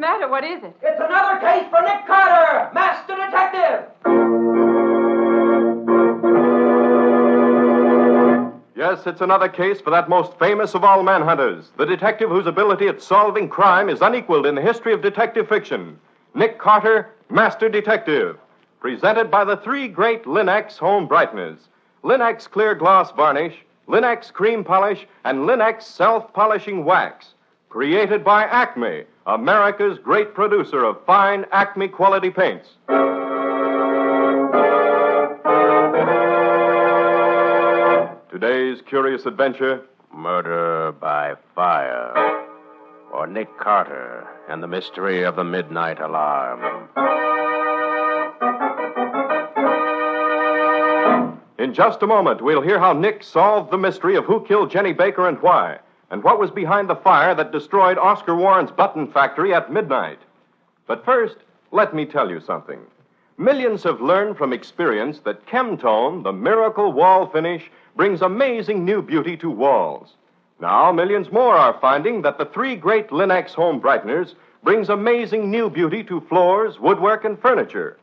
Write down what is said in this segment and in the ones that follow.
matter? What is it? It's another case for Nick Carter, Master Detective! Yes, it's another case for that most famous of all manhunters, the detective whose ability at solving crime is unequaled in the history of detective fiction. Nick Carter, Master Detective. Presented by the three great Linex home brighteners. Linex clear gloss varnish, Linex cream polish, and Linex self-polishing wax. Created by Acme, America's great producer of fine Acme quality paints. Today's curious adventure, Murder by Fire. Or Nick Carter and the Mystery of the Midnight Alarm. In just a moment, we'll hear how Nick solved the mystery of who killed Jenny Baker and why, and what was behind the fire that destroyed Oscar Warren's button factory at midnight. But first, let me tell you something. Millions have learned from experience that Chemtone, the miracle wall finish, brings amazing new beauty to walls. Now, millions more are finding that the three great Linex home brighteners brings amazing new beauty to floors, woodwork, and furniture.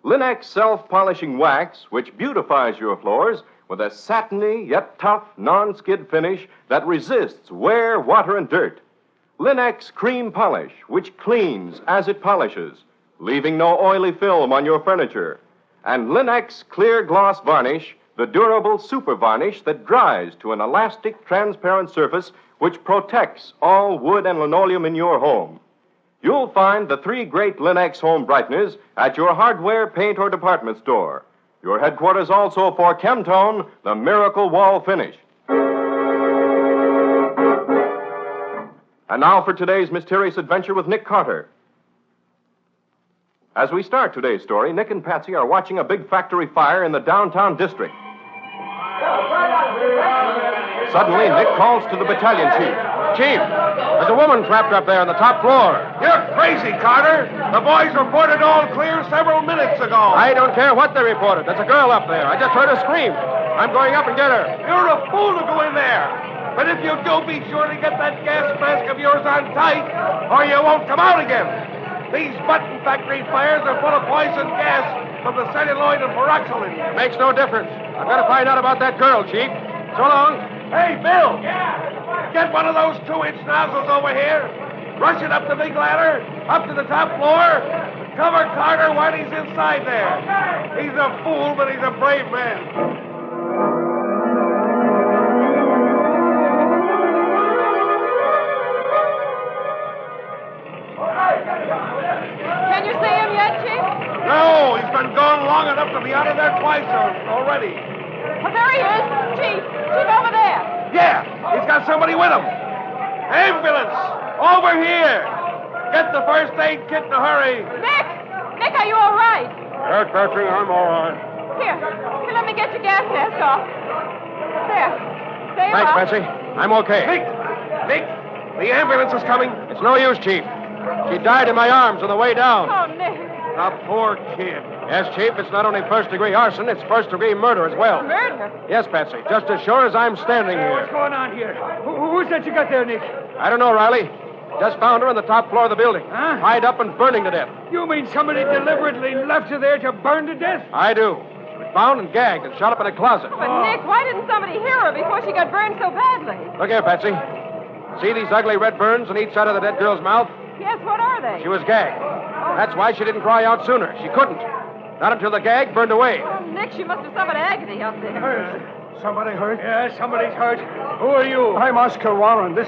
Linex self-polishing wax, which beautifies your floors with a satiny yet tough non-skid finish that resists wear, water, and dirt. Linex cream polish, which cleans as it polishes, leaving no oily film on your furniture. And Linex clear gloss varnish, the durable super varnish that dries to an elastic, transparent surface which protects all wood and linoleum in your home. You'll find the three great Linex home brighteners at your hardware, paint, or department store. Your headquarters also for Chemtone, the miracle wall finish. And now for today's mysterious adventure with Nick Carter. As we start today's story, Nick and Patsy are watching a big factory fire in the downtown district. Suddenly, Nick calls to the battalion chief. Chief, there's a woman trapped up there on the top floor. You're crazy, Carter. The boys reported all clear several minutes ago. I don't care what they reported. There's a girl up there. I just heard her scream. I'm going up and get her. You're a fool to go in there. But if you do, be sure to get that gas mask of yours on tight, or you won't come out again. These button factory fires are full of poison gas from the celluloid and peroxide. Makes no difference. I've got to find out about that girl, Chief. So long. Hey, Bill. Yeah. Get one of those 2-inch nozzles over here. Rush it up the big ladder, up to the top floor. Cover Carter while he's inside there. He's a fool, but he's a brave man. Can you see him yet, Chief? No, he's been gone long enough to be out of there twice already. Well, there he is. Chief, over there. Yeah, he's got somebody with him. Ambulance, over here. Get the first aid kit in a hurry. Nick, are you all right? Yes, Patsy, I'm all right. Here, let me get your gas mask off. There. Stay Thanks, off. Patsy. I'm okay. Nick, the ambulance is coming. It's no use, Chief. She died in my arms on the way down. Oh, Nick. The poor kid. Yes, Chief, it's not only first-degree arson, it's first-degree murder as well. Murder? Yes, Patsy, just as sure as I'm standing here. What's going on here? Who's that you got there, Nick? I don't know, Riley. Just found her on the top floor of the building. Huh? Tied up and burning to death. You mean somebody deliberately left her there to burn to death? I do. She was bound and gagged and shot up in a closet. But, Nick, why didn't somebody hear her before she got burned so badly? Look here, Patsy. See these ugly red burns on each side of the dead girl's mouth? Yes, what are they? She was gagged. That's why she didn't cry out sooner. She couldn't. Not until the gag burned away. Oh, Nick, she must have suffered agony up there. Somebody hurt? Yeah, somebody's hurt. Who are you? I'm Oscar Warren. This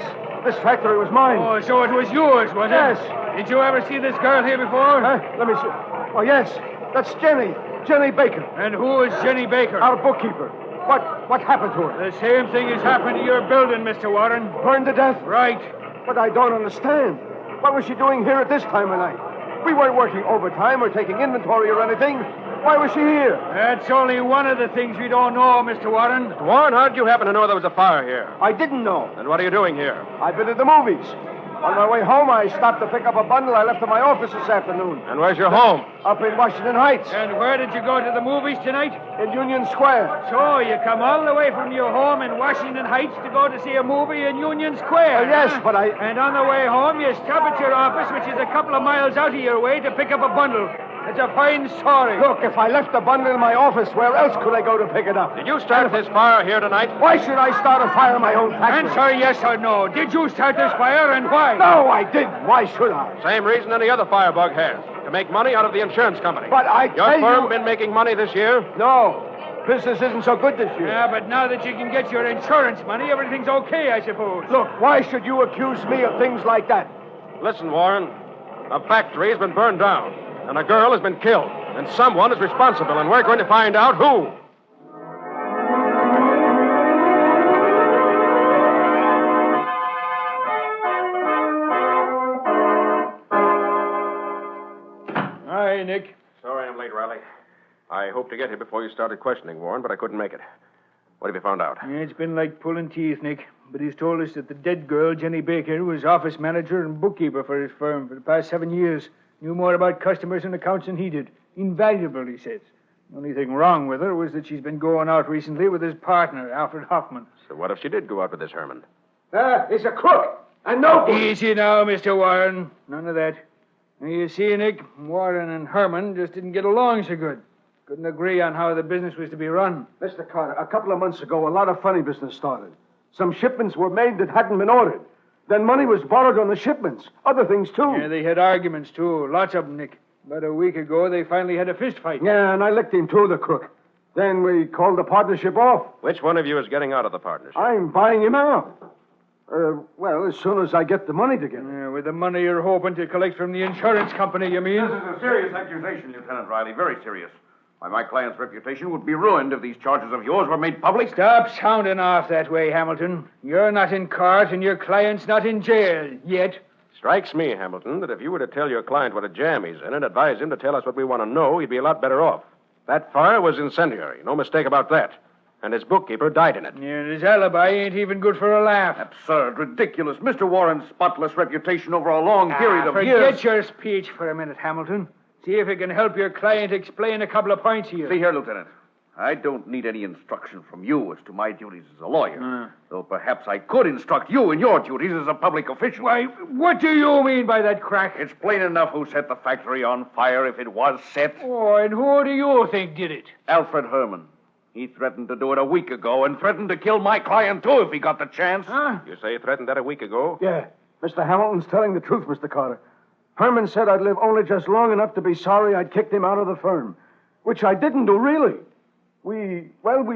factory was mine. Oh, so it was yours, was it? Yes. Did you ever see this girl here before? Let me see. Oh, yes. That's Jenny Baker. And who is Jenny Baker? Our bookkeeper. What happened to her? The same thing has happened to your building, Mr. Warren. Burned to death? Right. But I don't understand. What was she doing here at this time of night? We weren't working overtime or taking inventory or anything. Why was she here? That's only one of the things we don't know, Mr. Warren. Warren, how did you happen to know there was a fire here? I didn't know. And what are you doing here? I've been at the movies. On my way home, I stopped to pick up a bundle I left at my office this afternoon. And where's your home? Up in Washington Heights, And where did you go to the movies tonight? in Union Square. So you come all the way from your home in Washington Heights to go to see a movie in Union Square. Yes, huh? but I... And on the way home, you stop at your office, which is a couple of miles out of your way, to pick up a bundle. It's a fine story. Look, if I left the bundle in my office, where else could I go to pick it up? Did you start this fire here tonight? Why should I start a fire in my own factory? Answer yes or no. Did you start this fire, and why? No, I didn't. Why should I? Same reason any other firebug has. To make money out of the insurance company. But I Your tell firm you... been making money this year? No. Business isn't so good this year. Yeah, but now that you can get your insurance money, everything's okay, I suppose. Look, why should you accuse me of things like that? Listen, Warren. A factory has been burned down, and a girl has been killed, and someone is responsible, and we're going to find out who. Hi, Nick. Sorry I'm late, Riley. I hoped to get here before you started questioning Warren, but I couldn't make it. What have you found out? Yeah, it's been like pulling teeth, Nick. But he's told us that the dead girl, Jenny Baker, was office manager and bookkeeper for his firm for the past 7 years. Knew more about customers and accounts than he did. Invaluable, he says. The only thing wrong with her was that she's been going out recently with his partner, Alfred Hoffman. So what if she did go out with this Herman? He's a crook. And no good. Easy now, Mr. Warren. None of that. Now, you see, Nick, Warren and Herman just didn't get along so good. Couldn't agree on how the business was to be run. Mr. Carter, a couple of months ago, a lot of funny business started. Some shipments were made that hadn't been ordered. Then money was borrowed on the shipments. Other things, too. Yeah, they had arguments, too. Lots of them, Nick. About a week ago, they finally had a fist fight. Yeah, and I licked him, too, the crook. Then we called the partnership off. Which one of you is getting out of the partnership? I'm buying him out. Well, as soon as I get the money together. Yeah, with the money you're hoping to collect from the insurance company, you mean? This is a serious accusation, Lieutenant Riley. Very serious. Why, my client's reputation would be ruined if these charges of yours were made public. Stop sounding off that way, Hamilton. You're not in court and your client's not in jail yet. Strikes me, Hamilton, that if you were to tell your client what a jam he's in and advise him to tell us what we want to know, he'd be a lot better off. That fire was incendiary. No mistake about that. And his bookkeeper died in it. Yeah, and his alibi ain't even good for a laugh. Absurd, ridiculous. Mr. Warren's spotless reputation over a long period of years. Forget your speech for a minute, Hamilton. See if it can help your client explain a couple of points here. See here, Lieutenant. I don't need any instruction from you as to my duties as a lawyer. Though perhaps I could instruct you in your duties as a public official. Why, what do you mean by that crack? It's plain enough who set the factory on fire if it was set. Oh, and who do you think did it? Alfred Herman. He threatened to do it a week ago and threatened to kill my client, too, if he got the chance. Huh? You say he threatened that a week ago? Yeah. Mr. Hamilton's telling the truth, Mr. Carter. Herman said I'd live only just long enough to be sorry I'd kicked him out of the firm. Which I didn't do, really. We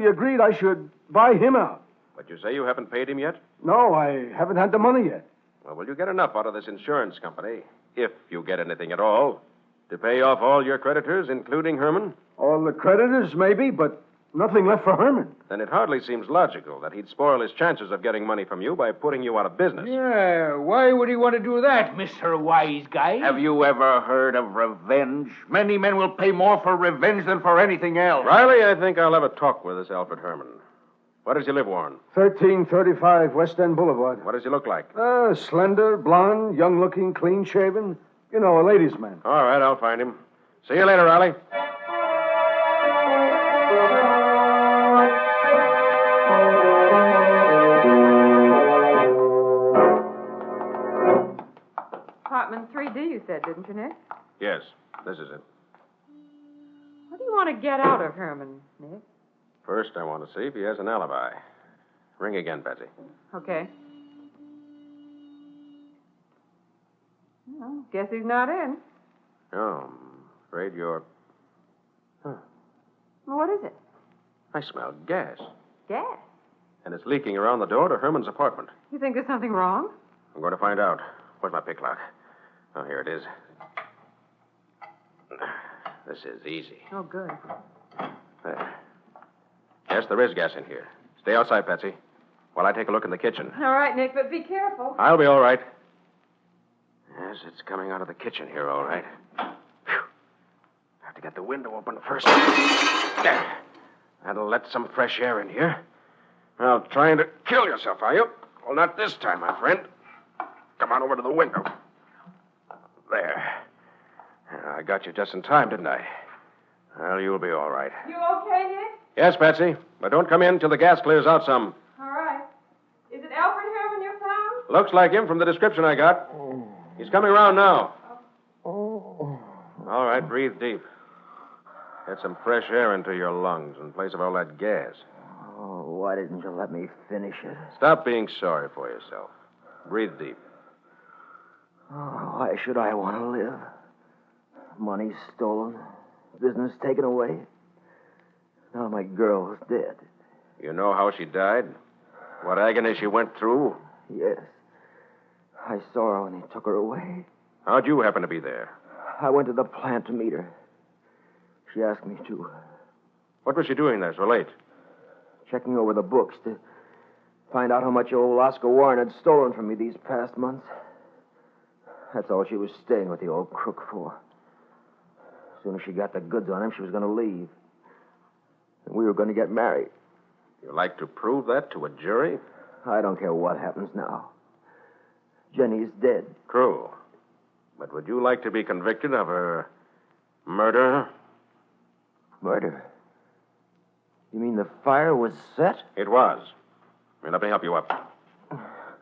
agreed I should buy him out. But you say you haven't paid him yet? No, I haven't had the money yet. Well, will you get enough out of this insurance company, if you get anything at all, to pay off all your creditors, including Herman? All the creditors, maybe, but nothing left for Herman. Then it hardly seems logical that he'd spoil his chances of getting money from you by putting you out of business. Yeah, why would he want to do that, Mr. Wise Guy? Have you ever heard of revenge? Many men will pay more for revenge than for anything else. Riley, I think I'll have a talk with this Alfred Herman. Where does he live, Warren? 1335 West End Boulevard. What does he look like? Slender, blonde, young-looking, clean-shaven. You know, a ladies' man. All right, I'll find him. See you later, Riley. Apartment 3D, you said, didn't you, Nick? Yes, this is it. What do you want to get out of Herman, Nick? First, I want to see if he has an alibi. Ring again, Betsy. Okay. Well, guess he's not in. Oh, I'm afraid you're... Well, what is it? I smell gas. Gas. And it's leaking around the door to Herman's apartment. You think there's something wrong? I'm going to find out. Where's my pick lock? Oh, here it is. This is easy. Oh, good. There. Yes, there is gas in here. Stay outside, Patsy, while I take a look in the kitchen. All right, Nick, but be careful. I'll be all right. Yes, it's coming out of the kitchen here, all right. Phew. Have to get the window open first. There. That'll let some fresh air in here. Well, trying to kill yourself, are you? Well, not this time, my friend. Come on over to the window. There. I got you just in time, didn't I? Well, you'll be all right. You okay, Nick? Yes, Patsy. But don't come in till the gas clears out some. All right. Is it Alfred Herman you found? Looks like him from the description I got. He's coming around now. All right, breathe deep. Get some fresh air into your lungs in place of all that gas. Oh, why didn't you let me finish it? Stop being sorry for yourself. Breathe deep. Oh, why should I want to live? Money stolen, business taken away. Now my girl is dead. You know how she died? What agony she went through? Yes. I saw her when he took her away. How'd you happen to be there? I went to the plant to meet her. She asked me to. What was she doing there so late? Checking over the books to find out how much old Oscar Warren had stolen from me these past months. That's all she was staying with the old crook for. As soon as she got the goods on him, she was going to leave. And we were going to get married. You like to prove that to a jury? I don't care what happens now. Jenny's dead. True. But would you like to be convicted of her murder? Murder? You mean the fire was set? It was. Here, let me help you up.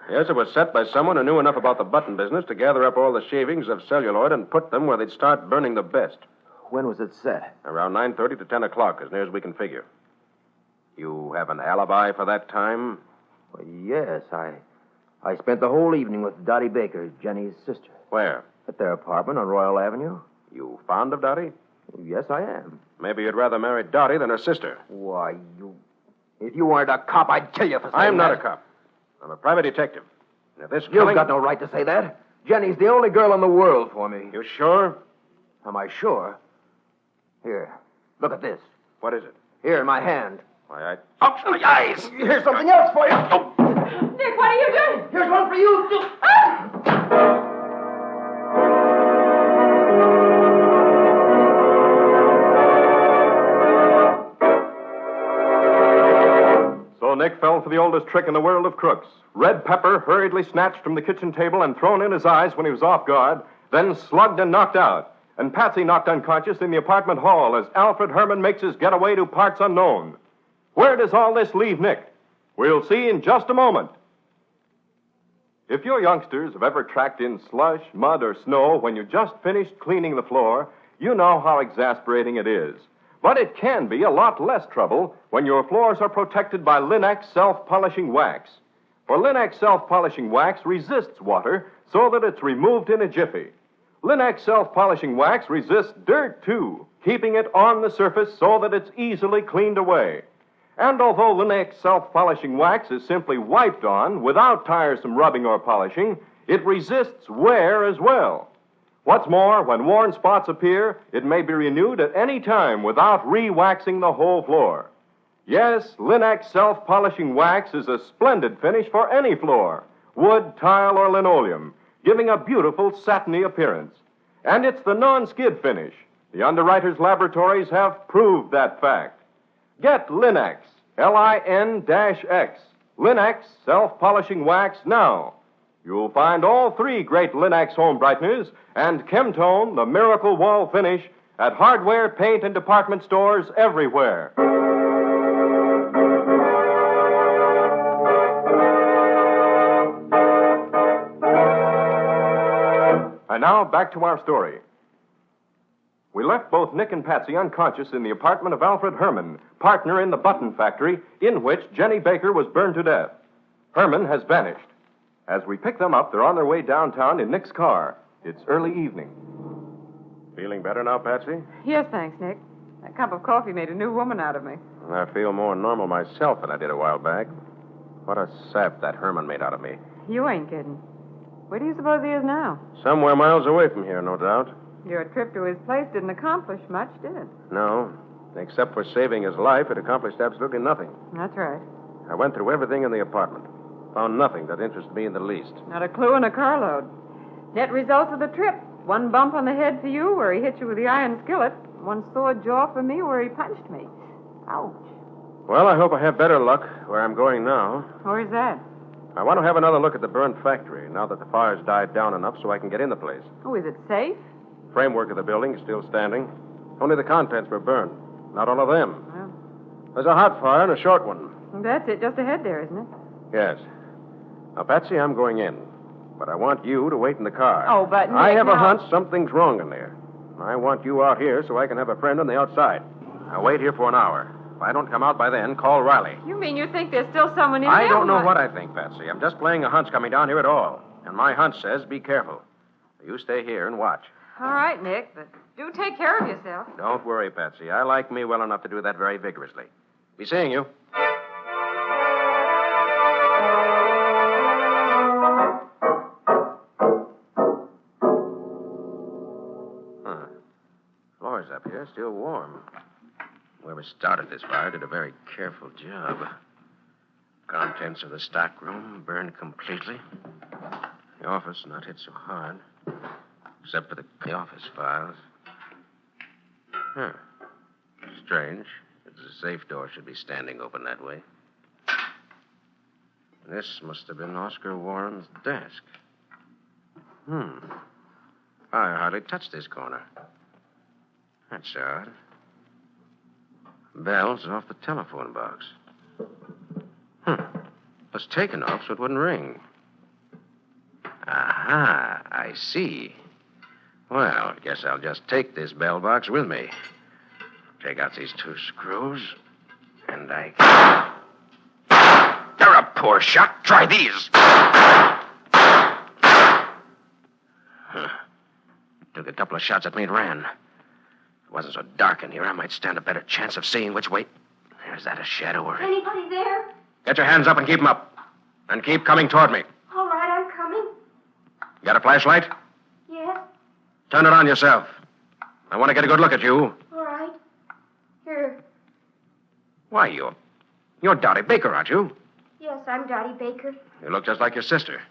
Yes, it was set by someone who knew enough about the button business to gather up all the shavings of celluloid and put them where they'd start burning the best. When was it set? Around 9:30 to 10 o'clock, as near as we can figure. You have an alibi for that time? Well, yes, I spent the whole evening with Dottie Baker, Jenny's sister. Where? At their apartment on Royal Avenue. You fond of Dottie? Yes, I am. Maybe you'd rather marry Dottie than her sister. Why, if you weren't a cop, I'd kill you for saying I'm not that. a cop. I'm a private detective. And if this You've killing... got no right to say that. Jenny's the only girl in the world for me. You sure? Am I sure? Here, look at this. What is it? Here in my hand. Why, Ouch, my eyes! Here's something else for you. Nick, what are you doing? Here's one for you. So Nick fell for the oldest trick in the world of crooks. Red pepper hurriedly snatched from the kitchen table and thrown in his eyes when he was off guard, then slugged and knocked out. And Patsy knocked unconscious in the apartment hall as Alfred Herman makes his getaway to parts unknown. Where does all this leave Nick? We'll see in just a moment. If your youngsters have ever tracked in slush, mud, or snow when you just finished cleaning the floor, you know how exasperating it is. But it can be a lot less trouble when your floors are protected by Linex self-polishing wax. For Linex self-polishing wax resists water so that it's removed in a jiffy. Linex self-polishing wax resists dirt, too, keeping it on the surface so that it's easily cleaned away. And although Linex self-polishing wax is simply wiped on without tiresome rubbing or polishing, it resists wear as well. What's more, when worn spots appear, it may be renewed at any time without re-waxing the whole floor. Yes, Linex self-polishing wax is a splendid finish for any floor, wood, tile, or linoleum, giving a beautiful satiny appearance. And it's the non-skid finish. The underwriters' laboratories have proved that fact. Get Linex, Lin-X, Linex self-polishing wax now. You'll find all three great Linex home brighteners and Chemtone, the miracle wall finish, at hardware, paint, and department stores everywhere. And now, back to our story. We left both Nick and Patsy unconscious in the apartment of Alfred Herman, partner in the button factory in which Jenny Baker was burned to death. Herman has vanished. As we pick them up, they're on their way downtown in Nick's car. It's early evening. Feeling better now, Patsy? Yes, thanks, Nick. That cup of coffee made a new woman out of me. I feel more normal myself than I did a while back. What a sap that Herman made out of me. You ain't kidding. Where do you suppose he is now? Somewhere miles away from here, no doubt. Your trip to his place didn't accomplish much, did it? No. Except for saving his life, it accomplished absolutely nothing. That's right. I went through everything in the apartment. Found nothing that interested me in the least. Not a clue in a carload. Net results of the trip. One bump on the head for you where he hit you with the iron skillet. One sore jaw for me where he punched me. Ouch. Well, I hope I have better luck where I'm going now. Where's that? I want to have another look at the burned factory now that the fire's died down enough so I can get in the place. Oh, is it safe? Framework of the building is still standing. Only the contents were burned. Not all of them. Well, There's a hot fire and a short one. that's it, just ahead there, isn't it? Yes. Now, Patsy, I'm going in. But I want you to wait in the car. Oh, but I Nick, have a now- hunch something's wrong in there. I want you out here so I can have a friend on the outside. Now, wait here for an hour. If I don't come out by then, call Riley. You mean you think there's still someone in I there? don't know what I think, Patsy. I'm just playing a hunch coming down here at all. And my hunch says be careful. You stay here and watch. All right, Nick, but do take care of yourself. Don't worry, Patsy. I like me well enough to do that very vigorously. Be seeing you. Floor's up here, still warm. Whoever started this fire did a very careful job. Contents of the stockroom burned completely. The office not hit so hard, except for the office files. Huh. Strange. The safe door should be standing open that way. This must have been Oscar Warren's desk. I hardly touched this corner. That's odd. Bell's off the telephone box. It was taken off so it wouldn't ring. Aha, I see. Well, I guess I'll just take this bell box with me. Take out these two screws, and I can... They're a poor shot. Try these. Took a couple of shots at me and ran. If it wasn't so dark in here, I might stand a better chance of seeing which way... There's that a shadow or... Anybody there? Get your hands up and keep them up. And keep coming toward me. All right, I'm coming. Got a flashlight? Yes, Turn it on yourself. I want to get a good look at you. all right. Here. Why, you're Dottie Baker, aren't you? Yes, I'm Dottie Baker. You look just like your sister.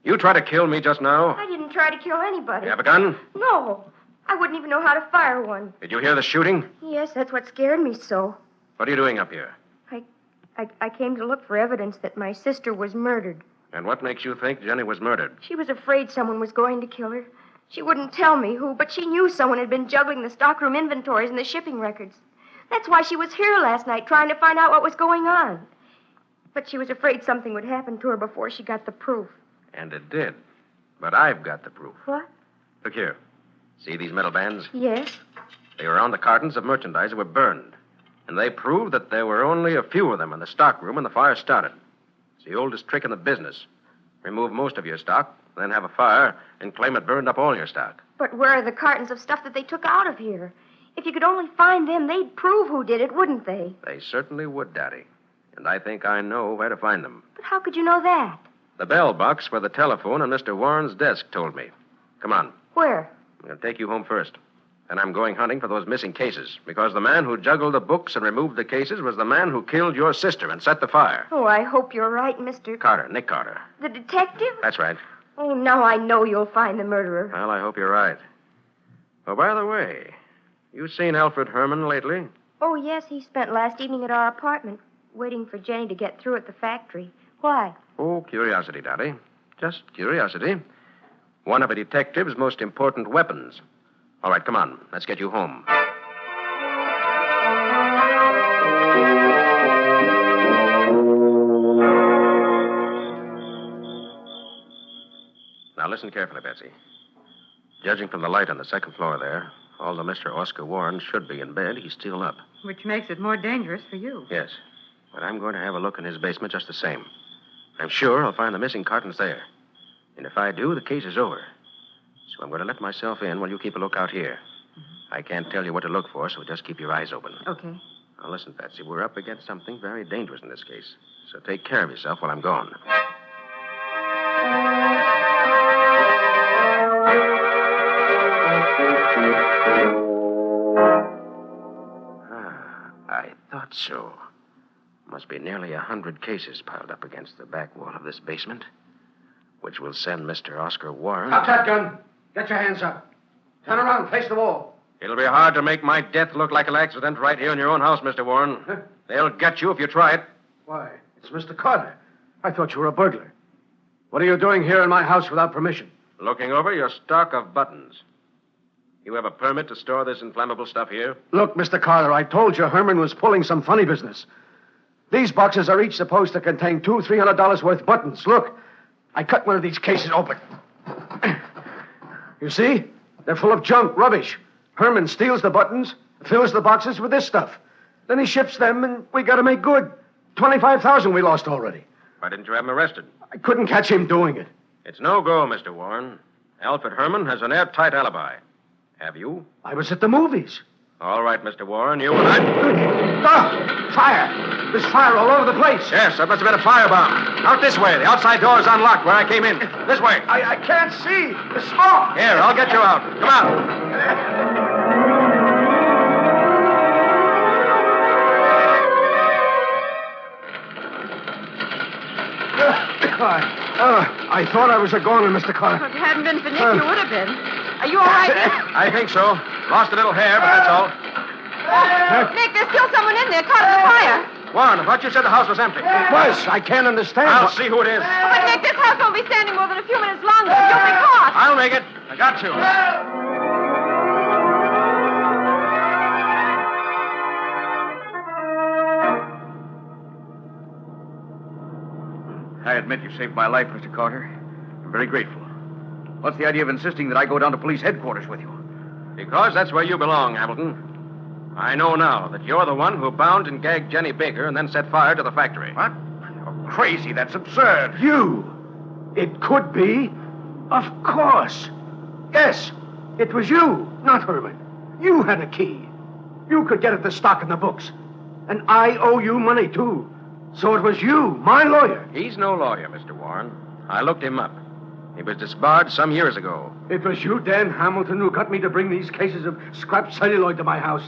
You tried to kill me just now? I didn't try to kill anybody. You have a gun? No, I wouldn't even know how to fire one. Did you hear the shooting? Yes, that's what scared me so. What are you doing up here? I came to look for evidence that my sister was murdered. And what makes you think Jenny was murdered? She was afraid someone was going to kill her. She wouldn't tell me who, but she knew someone had been juggling the stockroom inventories and the shipping records. That's why she was here last night, trying to find out what was going on. But she was afraid something would happen to her before she got the proof. And it did. But I've got the proof. What? Look here. See these metal bands? Yes. They were on the cartons of merchandise that were burned. And they proved that there were only a few of them in the stockroom when the fire started. It's the oldest trick in the business. Remove most of your stock, then have a fire, and claim it burned up all your stock. But where are the cartons of stuff that they took out of here? If you could only find them, they'd prove who did it, wouldn't they? They certainly would, Daddy. And I think I know where to find them. But how could you know that? The bell box where the telephone on Mr. Warren's desk told me. Come on. Where? I'm going to take you home first. Then I'm going hunting for those missing cases, because the man who juggled the books and removed the cases was the man who killed your sister and set the fire. Oh, I hope you're right, Mr. Carter, Nick Carter. The detective? That's right. Oh, now I know you'll find the murderer. Well, I hope you're right. Oh, by the way, you seen Alfred Herman lately? Oh, yes, he spent last evening at our apartment, waiting for Jenny to get through at the factory. Why? Oh, curiosity, Daddy. Just curiosity. One of a detective's most important weapons. All right, come on. Let's get you home. Now, listen carefully, Betsy. Judging from the light on the second floor there, although Mr. Oscar Warren should be in bed, he's still up. Which makes it more dangerous for you. Yes. But I'm going to have a look in his basement just the same. I'm sure I'll find the missing cartons there. And if I do, the case is over. So I'm going to let myself in while you keep a lookout here. I can't tell you what to look for, so just keep your eyes open. Okay. Now, listen, Patsy, we're up against something very dangerous in this case. So take care of yourself while I'm gone. I thought so. Must be nearly 100 cases piled up against the back wall of this basement, which will send Mr. Oscar Warren... Drop that gun. Get your hands up. Turn around, face the wall. It'll be hard to make my death look like an accident right here in your own house, Mr. Warren. They'll get you if you try it. Why, it's Mr. Carter. I thought you were a burglar. What are you doing here in my house without permission? Looking over your stock of buttons. You have a permit to store this inflammable stuff here? Look, Mr. Carter, I told you Herman was pulling some funny business. These boxes are each supposed to contain $300 worth buttons. Look, I cut one of these cases open. You see? They're full of junk, rubbish. Herman steals the buttons, fills the boxes with this stuff. Then he ships them, and we got to make good. $25,000 we lost already. Why didn't you have him arrested? I couldn't catch him doing it. It's no go, Mr. Warren. Alfred Herman has an airtight alibi. Have you? I was at the movies. All right, Mr. Warren, you and I... Ah! Fire! There's fire all over the place. Yes, that must have been a firebomb. Out this way. The outside door is unlocked where I came in. This way. I can't see. The smoke. Here, I'll get you out. Come on. I thought I was a goner, Mr. Carter. If it hadn't been for Nick, you would have been. Are you all right, Nick? I think so. Lost a little hair, but that's all. Nick, there's still someone in there caught in the fire. Warren, I thought you said the house was empty. It was. I can't understand. I'll see who it is. But, Nick, this house won't be standing more than a few minutes longer. You'll be caught. I'll make it. I got to. I admit you saved my life, Mr. Carter. I'm very grateful. What's the idea of insisting that I go down to police headquarters with you? Because that's where you belong, Hamilton. I know now that you're the one who bound and gagged Jenny Baker and then set fire to the factory. What? You're crazy. That's absurd. You. It could be. Of course. Yes, it was you, not Herman. You had a key. You could get at the stock in the books. And I owe you money, too. So it was you, my lawyer. He's no lawyer, Mr. Warren. I looked him up. He was disbarred some years ago. It was you, Dan Hamilton, who got me to bring these cases of scrap celluloid to my house.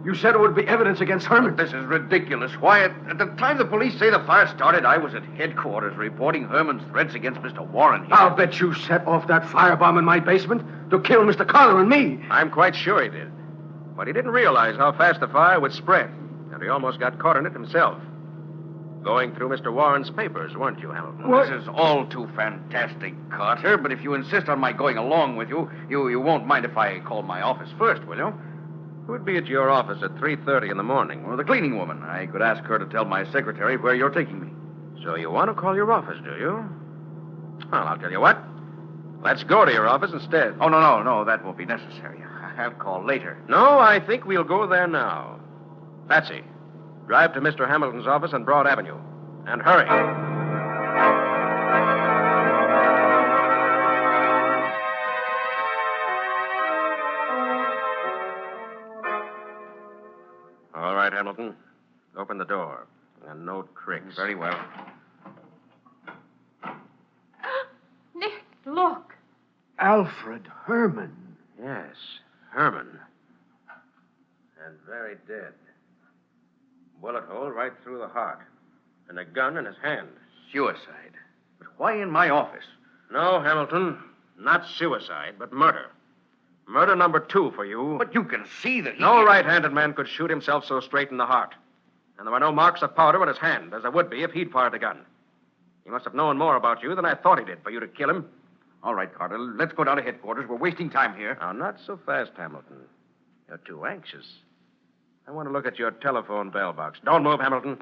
You said it would be evidence against Herman. This is ridiculous. Why, at the time the police say the fire started, I was at headquarters reporting Herman's threats against Mr. Warren here. I'll bet you set off that firebomb in my basement to kill Mr. Carter and me. I'm quite sure he did. But he didn't realize how fast the fire would spread, and he almost got caught in it himself. Going through Mr. Warren's papers, weren't you, Hamilton? What? This is all too fantastic, Carter, but if you insist on my going along with you, you won't mind if I call my office first, will you? Who'd be at your office at 3:30 in the morning? Or the cleaning woman. I could ask her to tell my secretary where you're taking me. So you want to call your office, do you? Well, I'll tell you what. Let's go to your office instead. Oh, no, that won't be necessary. I'll call later. No, I think we'll go there now. Patsy, drive to Mr. Hamilton's office on Broad Avenue. And hurry. All right, Hamilton. Open the door. And no tricks. Very well. Nick, look. Alfred Herman. Yes, Herman. And very dead. Bullet hole right through the heart. And a gun in his hand. Suicide. But why in my office? No, Hamilton. Not suicide, but murder. Murder number 2 for you. But you can see that he... No right-handed man could shoot himself so straight in the heart. And there were no marks of powder on his hand, as there would be if he'd fired the gun. He must have known more about you than I thought he did for you to kill him. All right, Carter, let's go down to headquarters. We're wasting time here. Now, not so fast, Hamilton. You're too anxious. I want to look at your telephone bell box. Don't move, Hamilton.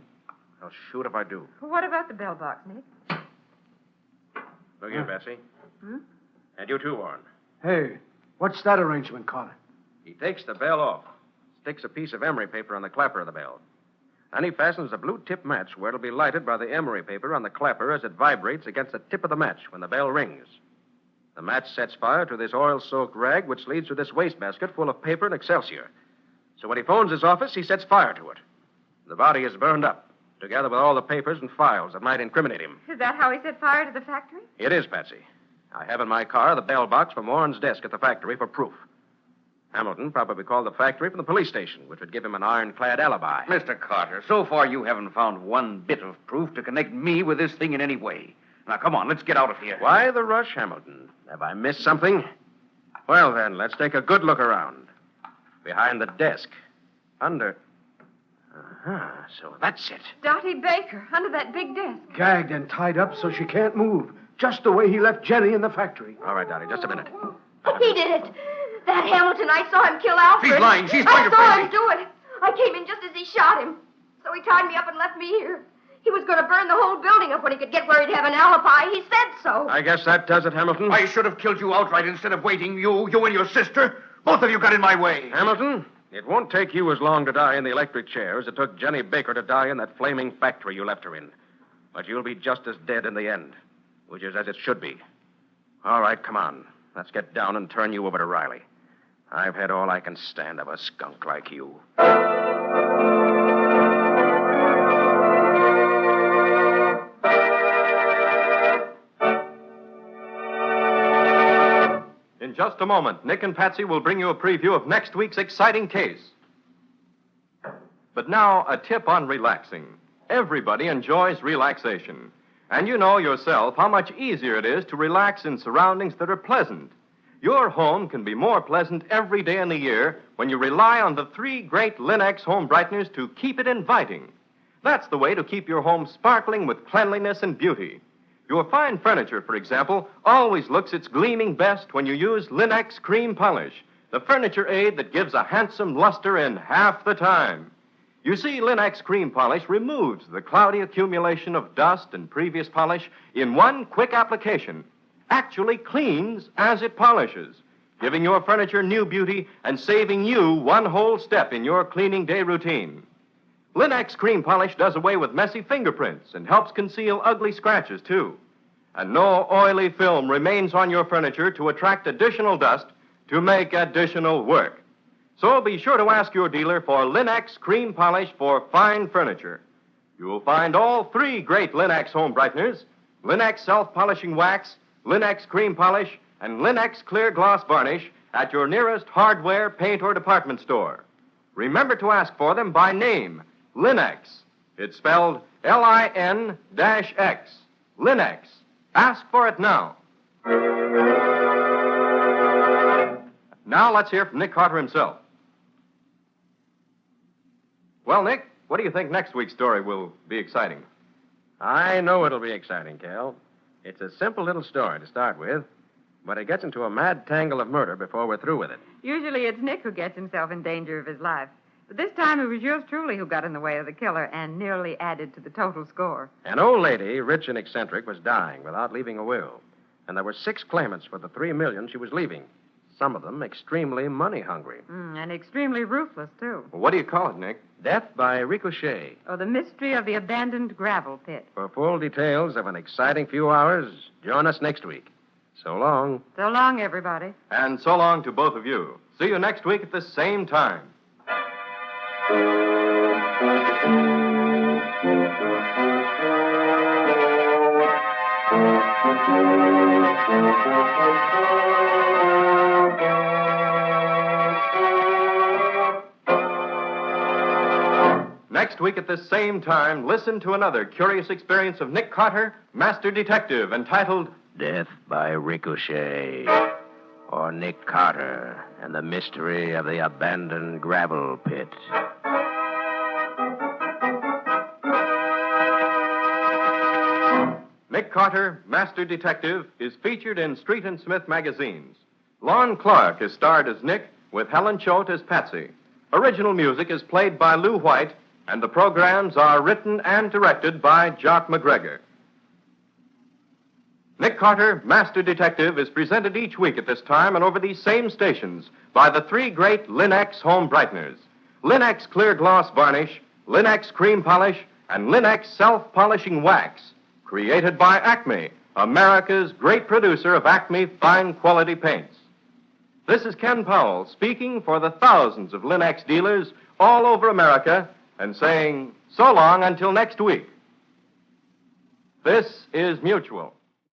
I'll shoot if I do. What about the bell box, Nick? Look here, Betsy. And you too, Warren. Hey, what's that arrangement, Carter? He takes the bell off, sticks a piece of emery paper on the clapper of the bell. Then he fastens a blue-tip match where it'll be lighted by the emery paper on the clapper as it vibrates against the tip of the match when the bell rings. The match sets fire to this oil-soaked rag, which leads to this wastebasket full of paper and excelsior. So when he phones his office, he sets fire to it. The body is burned up, together with all the papers and files that might incriminate him. Is that how he set fire to the factory? It is, Patsy. I have in my car the bell box from Warren's desk at the factory for proof. Hamilton probably called the factory from the police station, which would give him an ironclad alibi. Mr. Carter, so far you haven't found one bit of proof to connect me with this thing in any way. Now, come on, let's get out of here. Why the rush, Hamilton? Have I missed something? Well, then, let's take a good look around. Behind the desk. Under So that's it. Dottie Baker, under that big desk. Gagged and tied up so she can't move. Just the way he left Jenny in the factory. All right, Dottie, just a minute. He did it. That Hamilton, I saw him kill Alfred. She's lying. She's going I to saw crazy. him do it. I came in just as he shot him. So he tied me up and left me here. He was going to burn the whole building up when he could get where he'd have an alibi. He said so. I guess that does it, Hamilton. I should have killed you outright instead of waiting. You and your sister. Both of you got in my way. Hamilton, it won't take you as long to die in the electric chair as it took Jenny Baker to die in that flaming factory you left her in. But you'll be just as dead in the end, which is as it should be. All right, come on. Let's get down and turn you over to Riley. I've had all I can stand of a skunk like you. In just a moment, Nick and Patsy will bring you a preview of next week's exciting case. But now, a tip on relaxing. Everybody enjoys relaxation. And you know yourself how much easier it is to relax in surroundings that are pleasant. Your home can be more pleasant every day in the year when you rely on the 3 great Linex home brighteners to keep it inviting. That's the way to keep your home sparkling with cleanliness and beauty. Your fine furniture, for example, always looks its gleaming best when you use Linex cream polish, the furniture aid that gives a handsome luster in half the time. You see, Linex cream polish removes the cloudy accumulation of dust and previous polish in one quick application, actually cleans as it polishes, giving your furniture new beauty and saving you one whole step in your cleaning day routine. Linex cream polish does away with messy fingerprints and helps conceal ugly scratches, too. And no oily film remains on your furniture to attract additional dust to make additional work. So be sure to ask your dealer for Linex cream polish for fine furniture. You will find all 3 great Linex home brighteners, Linex self-polishing wax, Linex cream polish, and Linex clear gloss varnish at your nearest hardware, paint, or department store. Remember to ask for them by name, Linex. It's spelled L-I-N-X. Linex. Ask for it now. Now let's hear from Nick Carter himself. Well, Nick, what do you think next week's story will be exciting? I know it'll be exciting, Cal. It's a simple little story to start with, but it gets into a mad tangle of murder before we're through with it. Usually it's Nick who gets himself in danger of his life. But this time it was yours truly who got in the way of the killer and nearly added to the total score. An old lady, rich and eccentric, was dying without leaving a will. And there were 6 claimants for the $3 million she was leaving. Some of them extremely money-hungry. And extremely ruthless, too. Well, what do you call it, Nick? Death by Ricochet. Oh, the mystery of the abandoned gravel pit. For full details of an exciting few hours, join us next week. So long. So long, everybody. And so long to both of you. See you next week at the same time. Next week at this same time, listen to another curious experience of Nick Carter, Master Detective, entitled Death by Ricochet. Or Nick Carter and the mystery of the abandoned gravel pit. Nick Carter, Master Detective, is featured in Street and Smith magazines. Lon Clark is starred as Nick, with Helen Choate as Patsy. Original music is played by Lou White, and the programs are written and directed by Jock McGregor. Nick Carter, Master Detective, is presented each week at this time and over these same stations by the 3 great Linex home brighteners. Linex clear gloss varnish, Linex cream polish, and Linex self-polishing wax. Created by Acme, America's great producer of Acme fine quality paints. This is Ken Powell speaking for the thousands of Linex dealers all over America and saying so long until next week. This is Mutual.